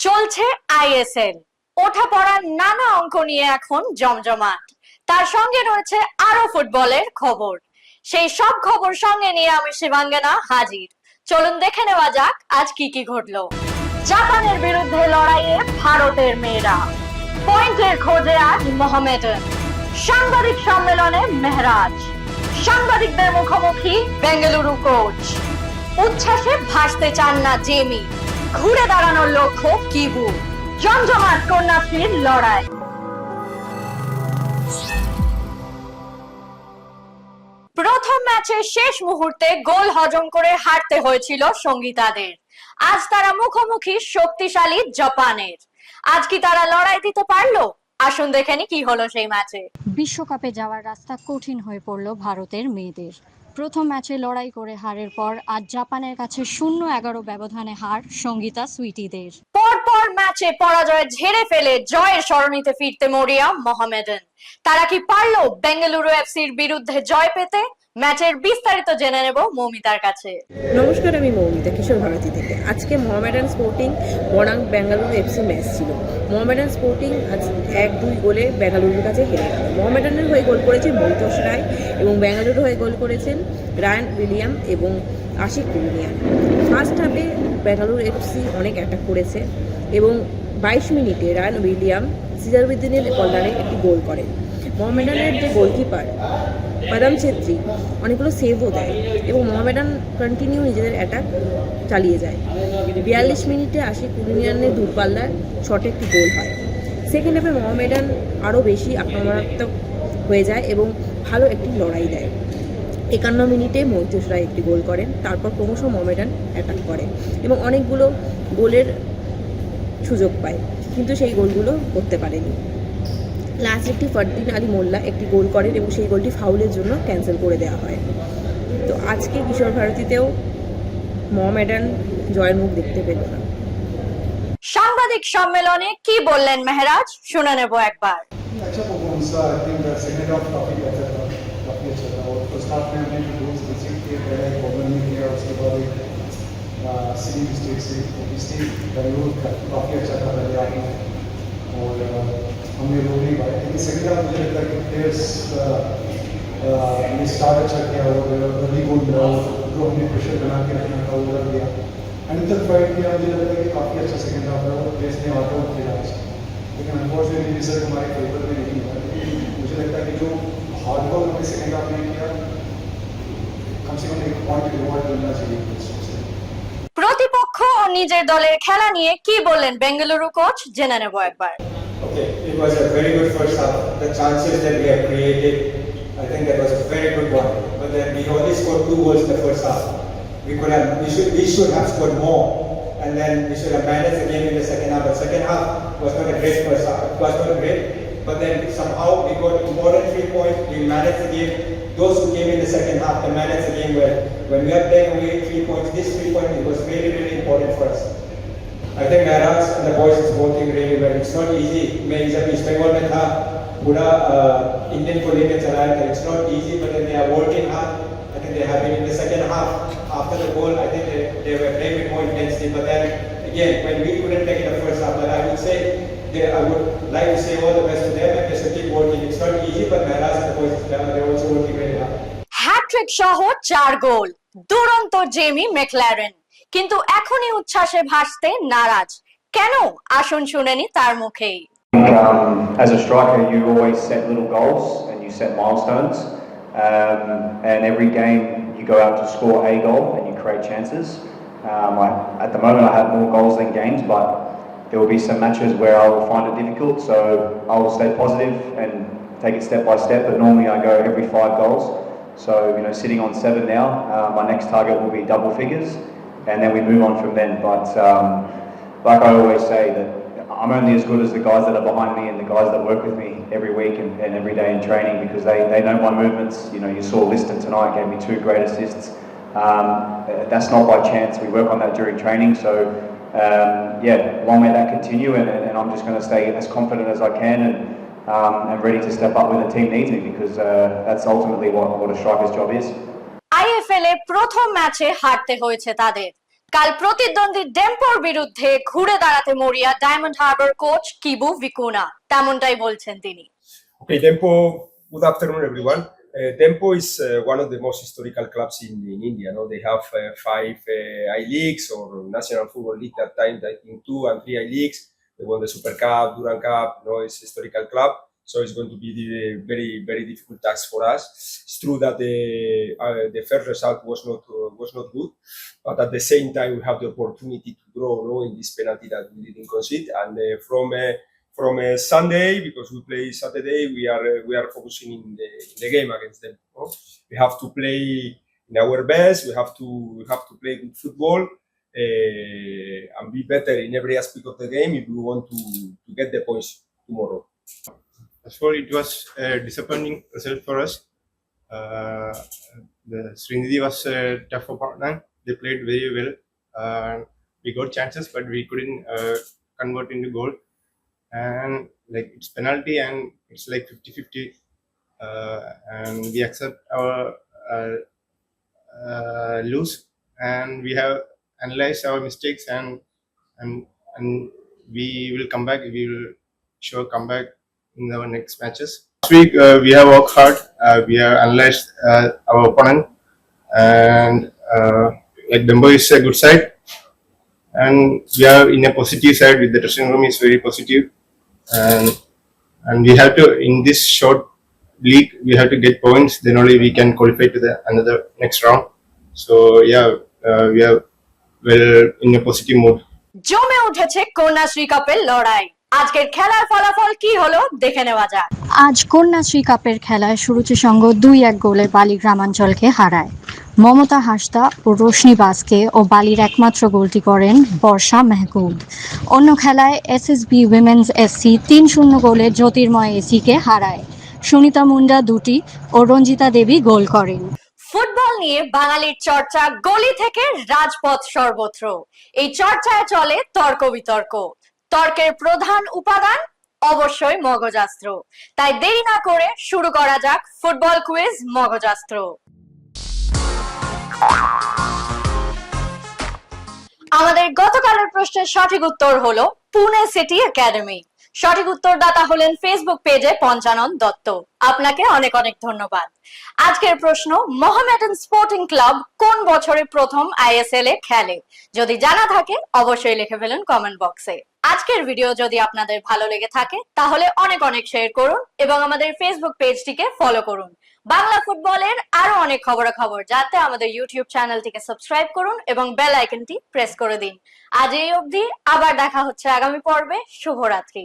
চলছে আইএসএল, ওঠা পড়ার নানা অঙ্ক নিয়ে এখন জমজমাট। তার সঙ্গে রয়েছে আরো ফুটবলের খবর। সেই সব খবর সঙ্গে নিয়ে আমি শিবাঙ্গনা হাজির। চলুন দেখে নেওয়া যাক আজ কি কি ঘটলো। জাপানের বিরুদ্ধে লড়াইয়ে ভারতের মেয়েরা, পয়েন্টের খোঁজে আজ মোহামেডান, সাংবাদিক সম্মেলনে মেহরাজ, সাংবাদিকদের মুখোমুখি বেঙ্গালুরু কোচ, উচ্ছ্বাসে ভাসতে চান না জেমি, ঘুরে দাঁড়ানোর লক্ষ্য কিবু, জমজমাট কন্যাশ্রীর লড়াই। প্রথম ম্যাচের শেষ মুহূর্তে গোল হজম করে হারতে হয়েছিল সঙ্গীতাদের। আজ তারা মুখোমুখি শক্তিশালী জাপানের। আজ কি তারা লড়াই দিতে পারলো? আসুন দেখে নি কি হলো সেই ম্যাচে। বিশ্বকাপে যাওয়ার রাস্তা কঠিন হয়ে পড়ল ভারতের মেয়েদের। প্রথম ম্যাচে লড়াই করে হারের পর আজ জাপানের কাছে 0-11 ব্যবধানে হার সঙ্গীতা সুইটিদের। পরপর ম্যাচে পরাজয় ঝেড়ে ফেলে জয়ের সরণিতে ফিরতে মরিয়া মোহামেডান। তারা কি পারলো বেঙ্গালুরু এফসির বিরুদ্ধে জয় পেতে? ম্যাচের বিস্তারিত জেনে নেব মৌমিতার কাছে। নমস্কার, আমি মৌমিতা কিশোর ভারতী থেকে। আজকে মোহামেডান স্পোর্টিং বনাম বেঙ্গালুরু এফসি ম্যাচ ছিল। মোহামেডান স্পোর্টিং আজ 1-2 গোলে বেঙ্গালুরুর কাছে হেরে গেল। মোহামেডানের হয়ে গোল করেছে মৈতোষ রায় এবং বেঙ্গালুরু হয়ে গোল করেছেন রায়ান উইলিয়াম এবং আশিক কুলনিয়ান। ফার্স্ট হাফে বেঙ্গালুরু এফসি অনেক অ্যাটাক করেছে এবং 22 মিনিটে রায়ান উইলিয়াম সিজারউদ্দিনের কর্নারে একটি গোল করেন। মোহামেডানের যে গোলকিপার বাদাম ছেত্রী অনেকগুলো সেভও দেয় এবং মোহামেডান কন্টিনিউ নিজেদের অ্যাটাক চালিয়ে যায়। 42 মিনিটে আশিক কুলনিয়ানের দূরপাল্লার শটে একটি গোল হয়। সেকেন্ড হাফে মোহামেডান আরও বেশি আক্রমণাত্মক হয়ে যায় এবং ভালো একটি লড়াই দেয়। 51 মিনিটে মৈতোষ রায় একটি গোল করেন। তারপর ক্রমশ মোহামেডান অ্যাটাক করে এবং অনেকগুলো গোলের সুযোগ পায়, কিন্তু সেই গোলগুলো করতে পারেনি। লাস্ট একটি ফরদিন আলী মোল্লা একটি গোল করেন এবং সেই গোলটি ফাউলের জন্য ক্যান্সেল করে দেওয়া হয়। তো আজকে কিশোর ভারতীতেও মোহামেডান জয়ের মুখ দেখতে পেল না। সাংবাদিক সম্মেলনে কি বললেন মেহরাজ, শুনে নেব একবার। अच्छा परफॉर्मेंस था। आई थिंक सेकंड हाफ काफी बेहतर था, काफी अच्छा था। और फर्स्ट हाफ में हमने जो गोल्स रिसीव किए पहले एक प्रॉब्लम नहीं किया, उसके बाद एक सिली मिस्टेक से ओबियसली बेंगलुरु काफी अच्छा था पहले हाफ में और हमने रोक नहीं पाए। लेकिन सेकंड हाफ मुझे लगता है कि प्लेयर्स ने स्टार्ट अच्छा किया और अर्ली गोल मिला, जो हमने प्रेशर बना के रखना था वो कर दिया। एंड तक फाइट किया, मुझे लगता है कि काफी अच्छा सेकंड हाफ है और प्लेयर्स ने आउट आउट खेला। लेकिन अनफॉर्चुनेटली रिजल्ट हमारे फेवर में नहीं हुआ। मुझे लगता है कि जो हार्ड वर्क हमने सेकंड हाफ में किया, कम से कम एक पॉइंट रिवॉर्ड मिलना चाहिए। প্রতিপক্ষ ও নিজের দলের খেলা নিয়ে কি বললেন বেঙ্গালুরু কোচ, জেনে নেব একবার। Okay, it was a very good first half. The chances that we have created, I think that was a very good one. But then we only scored 2 goals in the first half. We should have scored more, and then we should have managed the game in the second half. But second half was not a great first half. It was not great, but then somehow we got important 3 points. We managed the game. Those who came in the second half, they managed the game well. When we are playing away 3 points, this 3 points it was really, really important for us. I think Mehraj and the boys is working really well. It's not easy. मैं जब इस बेंगल में था पूरा Indian को लेकर चलाया था. It's not easy, but then they are working hard. I think they have been in the second half after the goal. I think they were playing with more intensity. But then again, when we couldn't take it the first half, but I would say I would like to say all the best to them and they should keep working. It's not easy, but Mehraj and the boys they're also working very hard. Hat trick সহ 4 গোল, দুরন্ত Jamie Maclaren, কিন্তু এখনই উচ্ছ্বাসে ভাসতে নারাজ কেন? আসুন শুনেনি তার মুখেই। As a striker, you always set little goals and you set milestones, and every game you go out to score a goal and you create chances. At the moment, I have more goals than games, but there will be some matches where I will find it difficult, so I will stay positive and take it step by step. But normally, I go every 5 goals. So sitting on 7 now, my next target will be double figures. And then we move on from then. But like I always say, that I'm only as good as the guys that are behind me and the guys that work with me every week and every day in training, because they know my movements. You saw Liston tonight gave me 2 great assists. That's not by chance. We work on that during training. So long may that continue, and I'm just going to stay as confident as I can and ready to step up when the team needs me, because that's ultimately what a striker's job is. IFL এ প্রথম ম্যাচে হারতে হয়েছে তাদের। কাল প্রতিদ্বন্দ্বী ডেম্পোর বিরুদ্ধে ঘুরে দাঁড়াতে মরিয়া ডায়মন্ড হারবার কোচ কিবু ভিকুনা, তেমনটাই বলছেন তিনি। Okay, Tempo, good afternoon, everyone. Tempo is one of the most historical clubs in India. No? They have 5 I-Leagues or National Football League at times, I think 2 and 3 I-Leagues. They won the Super Cup, Duran Cup, it's a historical club. So it's going to be the very, very difficult task for us. It's true that the first result was not good, but at the same time we have the opportunity to draw in this penalty that we didn't concede. And from Sunday, because we play Saturday, we are focusing in the game against them. No? We have to play in our best. We have to play good football and be better in every aspect of the game if we want to get the points tomorrow. As for it was a disappointing result for us. The Srinidhi was a tough opponent. They played very well. We got chances, but we couldn't convert into goal. And like it's penalty, and it's like 50-50. And we accept our lose, and we have analyzed our mistakes, and we will come back. We will sure come back in our next matches. This week we have worked hard. We have analyzed our opponent, and like Dembo is a good side, and we are in a positive side. With the dressing room is very positive, and we have to, in this short league, we have to get points. Then only we can qualify to the another next round. So yeah, we are well in a positive mood. জমে উঠেছে কন্যাশ্রী কাপের লড়াই। আজকের খেলার ফলাফল কি হলো দেখে নেওয়া যাক। আজ কন্যাশ্রী কাপের খেলায় সুরুচি সংঘ 2-1 গোলে বালি গ্রামাঞ্চলকে হারায়। মমতা হাসদা ও রোশনি বাসকে ও বালির একমাত্র গোলটি করেন বর্ষা মেহকুব। অন্য খেলায় এসএসবি উইমেন্স এসসি 3-0 গোলে জ্যোতির্ময় এসিকে হারায়। সুনিতা মুন্ডা 2টি ও রঞ্জিতা দেবী গোল করেন। ফুটবল নিয়ে বাঙালির চর্চা গলি থেকে রাজপথ সর্বত্র। এই চর্চায় চলে তর্ক বিতর্ক। তর্কের প্রধান উপাদান অবশ্যই মগজাস্ত্র। তাই দেরি না করে শুরু করা যাক ফুটবল কুইজ মগজাস্ত্র। আমাদের গতকালের প্রশ্নের সঠিক উত্তর হলো পুনে সিটি একাডেমি। সঠিক উত্তরদাতা হলেন ফেসবুক পেজে পঞ্চানন দত্ত। আপনাকে অনেক অনেক ধন্যবাদ। আজকের প্রশ্ন, মোহামেডান স্পোর্টিং ক্লাব কোন বছরে প্রথম আইএসএল এ খেলে? যদি জানা থাকে অবশ্যই লিখে ফেলুন কমেন্ট বক্সে। আজকের ভিডিও যদি আপনাদের ভালো লেগে থাকে তাহলে অনেক অনেক শেয়ার করুন এবং আমাদের ফেসবুক পেজটিকে ফলো করুন। বাংলা ফুটবলের আরো অনেক খবরাখবর জানতে আমাদের ইউটিউব চ্যানেলটিকে সাবস্ক্রাইব করুন এবং বেল আইকনটি প্রেস করে দিন। আজ এই অবধি, আবার দেখা হচ্ছে আগামী পর্বে। শুভরাত্রি।